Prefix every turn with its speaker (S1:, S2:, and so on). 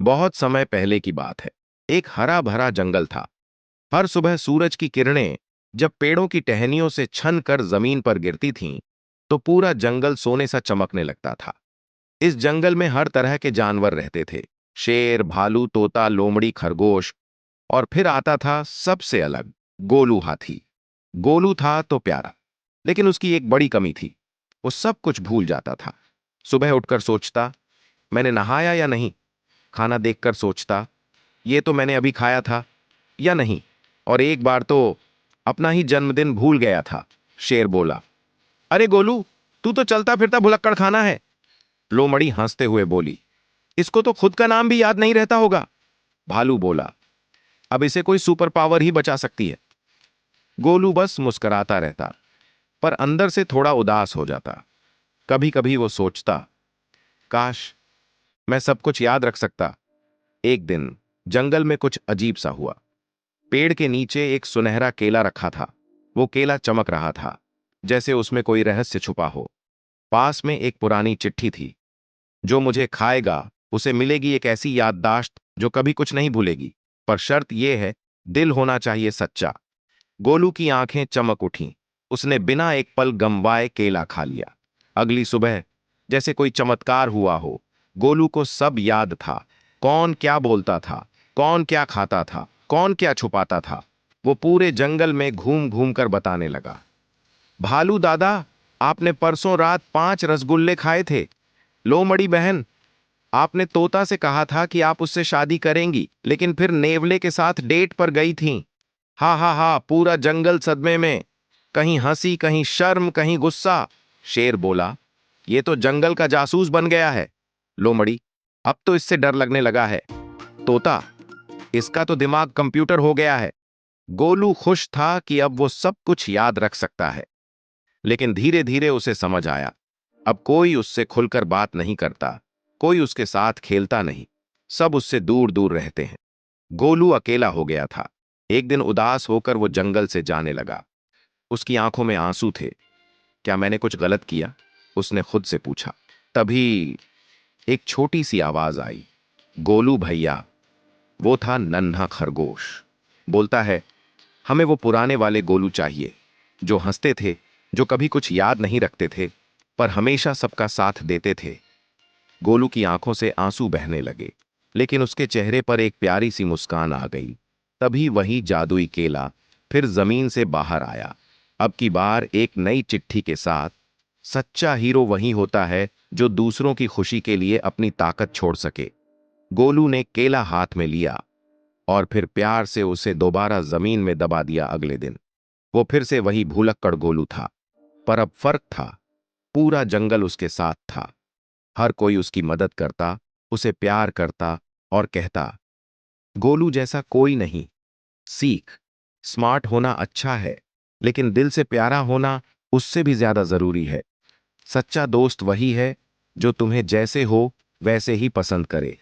S1: बहुत समय पहले की बात है। एक हरा भरा जंगल था। हर सुबह सूरज की किरणें जब पेड़ों की टहनियों से छन कर जमीन पर गिरती थीं, तो पूरा जंगल सोने सा चमकने लगता था। इस जंगल में हर तरह के जानवर रहते थे। शेर, भालू, तोता, लोमड़ी, खरगोश। और फिर आता था सबसे अलग, गोलू हाथी। गोलू था तो प्यारा, लेकिन उसकी एक बड़ी कमी थी। वो सब कुछ भूल जाता था। सुबह उठकर सोचता, मैंने नहाया या नहीं। खाना देखकर सोचता, ये तो मैंने अभी खाया था या नहीं। और एक बार तो अपना ही जन्मदिन भूल गया था। शेर बोला, अरे गोलू, तू तो चलता फिरता भुलक्कड़ खाना है। लोमड़ी हंसते हुए बोली, इसको तो खुद का नाम भी याद नहीं रहता होगा। भालू बोला, अब इसे कोई सुपर पावर ही बचा सकती है। गोलू बस मुस्कुराता रहता, पर अंदर से थोड़ा उदास हो जाता। कभी कभी वो सोचता, काश मैं सब कुछ याद रख सकता। एक दिन जंगल में कुछ अजीब सा हुआ। पेड़ के नीचे एक सुनहरा केला रखा था। वो केला चमक रहा था, जैसे उसमें कोई रहस्य छुपा हो। पास में एक पुरानी चिट्ठी थी। जो मुझे खाएगा उसे मिलेगी एक ऐसी याददाश्त जो कभी कुछ नहीं भूलेगी, पर शर्त यह है, दिल होना चाहिए सच्चा। गोलू की आंखें चमक उठीं। उसने बिना एक पल गंवाए केला खा लिया। अगली सुबह जैसे कोई चमत्कार हुआ हो। गोलू को सब याद था। कौन क्या बोलता था, कौन क्या खाता था, कौन क्या छुपाता था। वो पूरे जंगल में घूम घूम कर बताने लगा। भालू दादा, आपने परसों रात 5 रसगुल्ले खाए थे। लोमड़ी बहन, आपने तोता से कहा था कि आप उससे शादी करेंगी, लेकिन फिर नेवले के साथ डेट पर गई थीं। हा हा हा, पूरा जंगल सदमे में। कहीं हंसी, कहीं शर्म, कहीं गुस्सा। शेर बोला, ये तो जंगल का जासूस बन गया है। लोमड़ी, अब तो इससे डर लगने लगा है। तोता, इसका तो दिमाग कंप्यूटर हो गया है। गोलू खुश था कि अब वो सब कुछ याद रख सकता है, लेकिन धीरे धीरे उसे समझ आया, अब कोई उससे खुलकर बात नहीं करता, कोई उसके साथ खेलता नहीं। सब उससे दूर दूर रहते हैं। गोलू अकेला हो गया था। एक दिन उदास होकर वो जंगल से जाने लगा। उसकी आंखों में आंसू थे। क्या मैंने कुछ गलत किया? उसने खुद से पूछा। तभी एक छोटी सी आवाज आई, गोलू भैया। वो था नन्हा खरगोश। बोलता है, हमें वो पुराने वाले गोलू चाहिए, जो हंसते थे, जो कभी कुछ याद नहीं रखते थे, पर हमेशा सबका साथ देते थे। गोलू की आंखों से आंसू बहने लगे, लेकिन उसके चेहरे पर एक प्यारी सी मुस्कान आ गई। तभी वही जादुई केला फिर जमीन से बाहर आया, अब की बार एक नई चिट्ठी के साथ। सच्चा हीरो वही होता है जो दूसरों की खुशी के लिए अपनी ताकत छोड़ सके। गोलू ने केला हाथ में लिया और फिर प्यार से उसे दोबारा जमीन में दबा दिया। अगले दिन वो फिर से वही भूलक्कड़ गोलू था, पर अब फर्क था, पूरा जंगल उसके साथ था। हर कोई उसकी मदद करता, उसे प्यार करता और कहता, गोलू जैसा कोई नहीं। सीख, स्मार्ट होना अच्छा है, लेकिन दिल से प्यारा होना उससे भी ज्यादा जरूरी है। सच्चा दोस्त वही है जो तुम्हें जैसे हो वैसे ही पसंद करे।